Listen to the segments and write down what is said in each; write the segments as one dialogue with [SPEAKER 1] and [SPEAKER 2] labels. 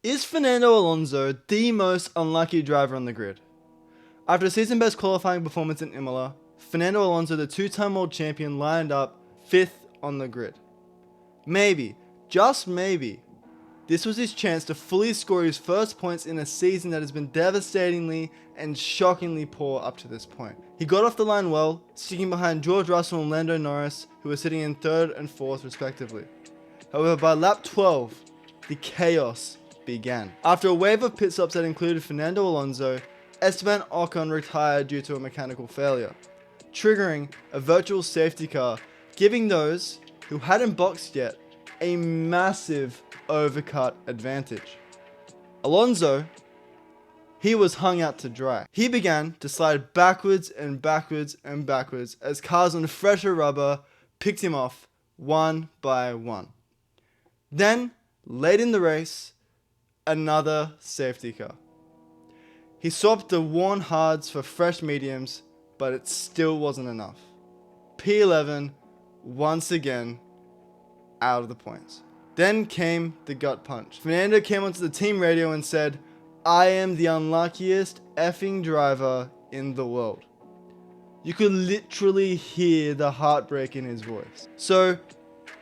[SPEAKER 1] Is Fernando Alonso the most unlucky driver on the grid? After a season-best qualifying performance in Imola, Fernando Alonso, the two-time world champion, lined up 5th on the grid. Maybe, just maybe, this was his chance to fully score his first points in a season that has been devastatingly and shockingly poor up to this point. He got off the line well, sticking behind George Russell and Lando Norris, who were sitting in 3rd and 4th respectively. However, by lap 12, the chaos began. After a wave of pit stops that included Fernando Alonso, Esteban Ocon retired due to a mechanical failure, triggering a virtual safety car, giving those who hadn't boxed yet a massive overcut advantage. Alonso, he was hung out to dry. He began to slide backwards and backwards and backwards as cars on fresher rubber picked him off one by one. Then, late in the race, another safety car. He swapped the worn hards for fresh mediums, but it still wasn't enough. P11, once again, out of the points. Then came the gut punch. Fernando came onto the team radio and said, "I am the unluckiest effing driver in the world." You could literally hear the heartbreak in his voice. So,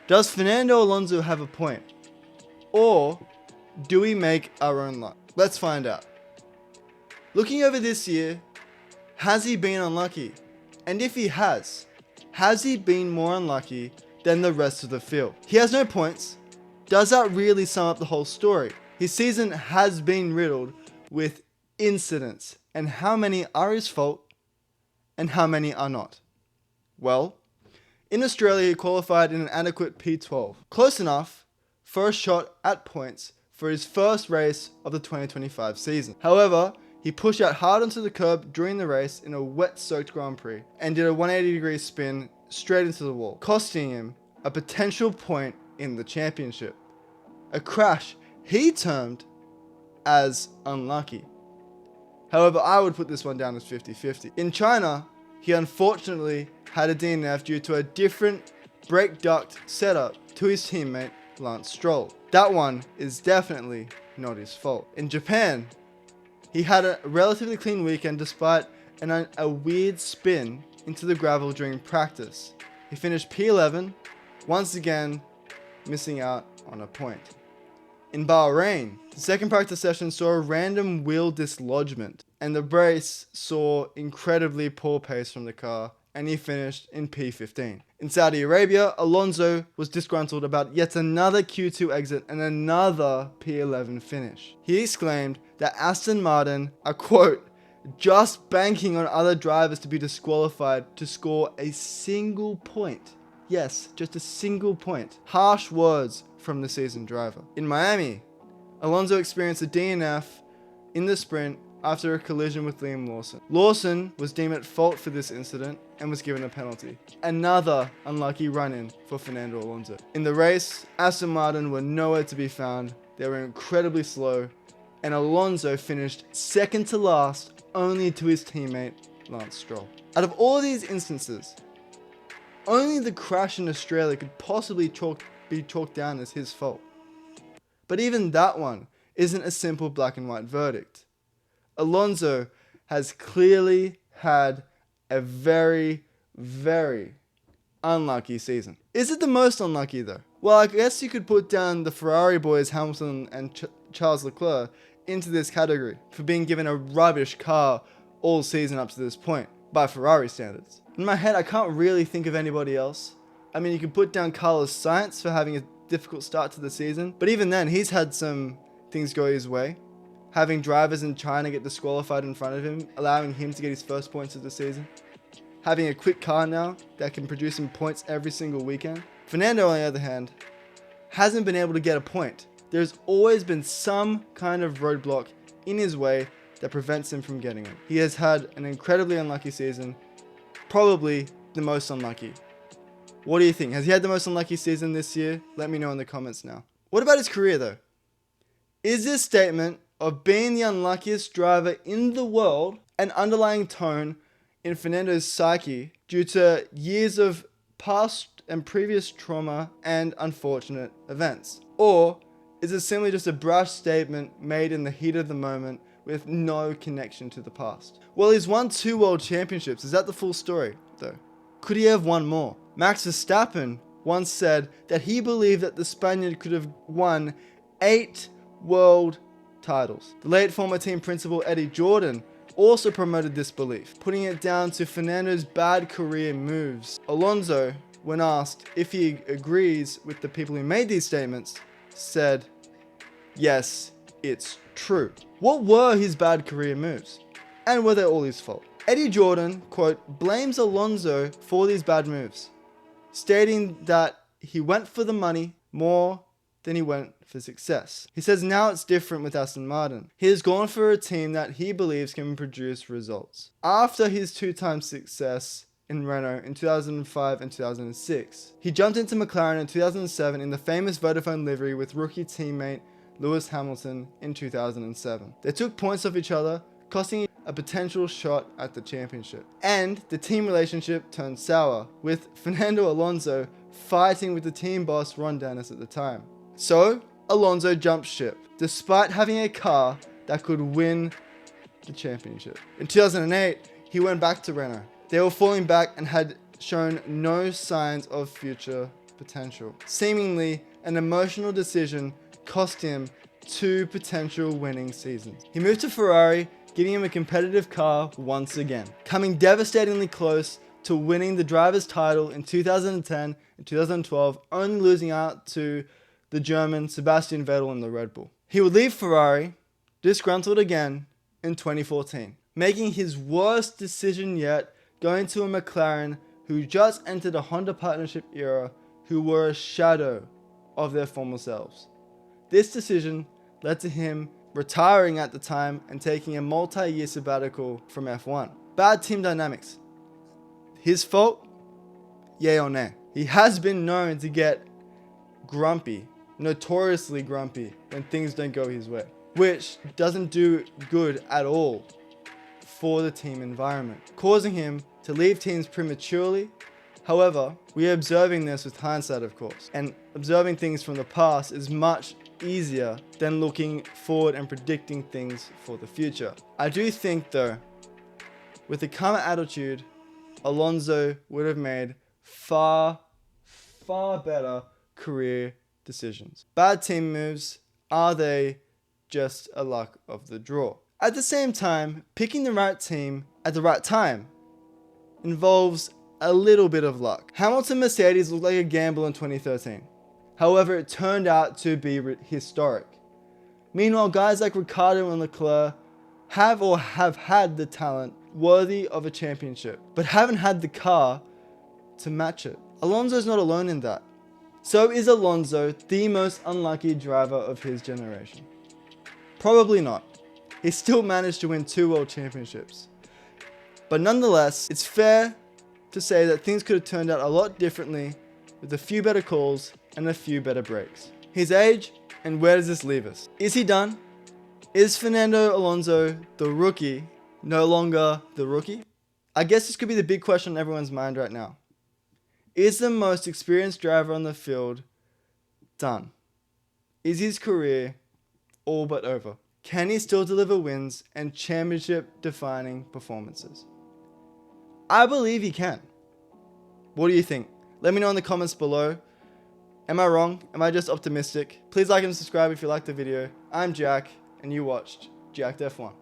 [SPEAKER 1] does Fernando Alonso have a point? Or do we make our own luck? Let's find out. Looking over this year, has he been unlucky? And if he has he been more unlucky than the rest of the field? He has no points. Does that really sum up the whole story? His season has been riddled with incidents, and how many are his fault and how many are not? Well, in Australia he qualified in an adequate P12, close enough for a shot at points for his first race of the 2025 season. However, he pushed out hard onto the curb during the race in a wet-soaked Grand Prix and did a 180-degree spin straight into the wall, costing him a potential point in the championship. A crash he termed as unlucky. However, I would put this one down as 50-50. In China, he unfortunately had a DNF due to a different brake duct setup to his teammate Lance Stroll. That one is definitely not his fault. In Japan, he had a relatively clean weekend despite a weird spin into the gravel during practice. He finished P11, once again missing out on a point. In Bahrain, the second practice session saw a random wheel dislodgement, and the race saw incredibly poor pace from the car, and he finished in P15. In Saudi Arabia, Alonso was disgruntled about yet another Q2 exit and another P11 finish. He exclaimed that Aston Martin are, quote, just banking on other drivers to be disqualified to score a single point. Yes, just a single point. Harsh words from the seasoned driver. In Miami, Alonso experienced a DNF in the sprint after a collision with Liam Lawson. Lawson was deemed at fault for this incident and was given a penalty. Another unlucky run-in for Fernando Alonso. In the race, Aston Martin were nowhere to be found. They were incredibly slow, and Alonso finished second to last, only to his teammate Lance Stroll. Out of all these instances, only the crash in Australia could possibly be chalked down as his fault. But even that one isn't a simple black and white verdict. Alonso has clearly had a very, very unlucky season. Is it the most unlucky though? Well, I guess you could put down the Ferrari boys Hamilton and Charles Leclerc into this category for being given a rubbish car all season up to this point, by Ferrari standards. In my head, I can't really think of anybody else. I mean, you could put down Carlos Sainz for having a difficult start to the season, but even then, he's had some things go his way. Having drivers in China get disqualified in front of him, allowing him to get his first points of the season. Having a quick car now that can produce him points every single weekend. Fernando, on the other hand, hasn't been able to get a point. There's always been some kind of roadblock in his way that prevents him from getting it. He has had an incredibly unlucky season, probably the most unlucky. What do you think? Has he had the most unlucky season this year? Let me know in the comments now. What about his career though? Is this statement of being the unluckiest driver in the world an underlying tone in Fernando's psyche due to years of past and previous trauma and unfortunate events? Or Is it simply just a brash statement made in the heat of the moment with no connection to the past? Well, he's won 2 world championships. Is that the full story, though? Could he have won more? Max Verstappen once said that he believed that the Spaniard could have won 8 world titles. The late former team principal Eddie Jordan also promoted this belief, putting it down to Fernando's bad career moves. Alonso, when asked if he agrees with the people who made these statements, said, yes, it's true. What were his bad career moves? And were they all his fault? Eddie Jordan, quote, blames Alonso for these bad moves, stating that he went for the money more than he went for success. He says now it's different with Aston Martin. He has gone for a team that he believes can produce results. After his 2-time success in Renault in 2005 and 2006, he jumped into McLaren in 2007 in the famous Vodafone livery with rookie teammate Lewis Hamilton in 2007. They took points off each other, costing a potential shot at the championship. And the team relationship turned sour, with Fernando Alonso fighting with the team boss Ron Dennis at the time. So, Alonso jumped ship, despite having a car that could win the championship. In 2008, he went back to Renault. They were falling back and had shown no signs of future potential. Seemingly, an emotional decision cost him 2 potential winning seasons. He moved to Ferrari, giving him a competitive car once again, coming devastatingly close to winning the driver's title in 2010 and 2012, only losing out to the German Sebastian Vettel in the Red Bull. He would leave Ferrari, disgruntled again, in 2014, making his worst decision yet, going to a McLaren who just entered a Honda partnership era, who were a shadow of their former selves. This decision led to him retiring at the time and taking a multi-year sabbatical from F1. Bad team dynamics. His fault? Yay or nay? He has been known to get grumpy, notoriously grumpy, when things don't go his way, which doesn't do good at all for the team environment, causing him to leave teams prematurely. However, we are observing this with hindsight, of course, and observing things from the past is much easier than looking forward and predicting things for the future. I do think, though, with the calmer attitude, Alonso would have made far better career decisions. Bad team moves, are they just a luck of the draw? At the same time, picking the right team at the right time involves a little bit of luck. Hamilton Mercedes looked like a gamble in 2013. However, it turned out to be historic. Meanwhile, guys like Ricciardo and Leclerc have had the talent worthy of a championship, but haven't had the car to match it. Alonso's not alone in that. So is Alonso the most unlucky driver of his generation? Probably not. He still managed to win 2 world championships. But nonetheless, it's fair to say that things could have turned out a lot differently with a few better calls and a few better breaks. His age, and where does this leave us? Is he done? Is Fernando Alonso, the rookie, no longer the rookie? I guess this could be the big question on everyone's mind right now. Is the most experienced driver on the field done? Is his career all but over? Can he still deliver wins and championship-defining performances? I believe he can. What do you think? Let me know in the comments below. Am I wrong? Am I just optimistic? Please like and subscribe if you liked the video. I'm Jack, and you watched Jacked F1.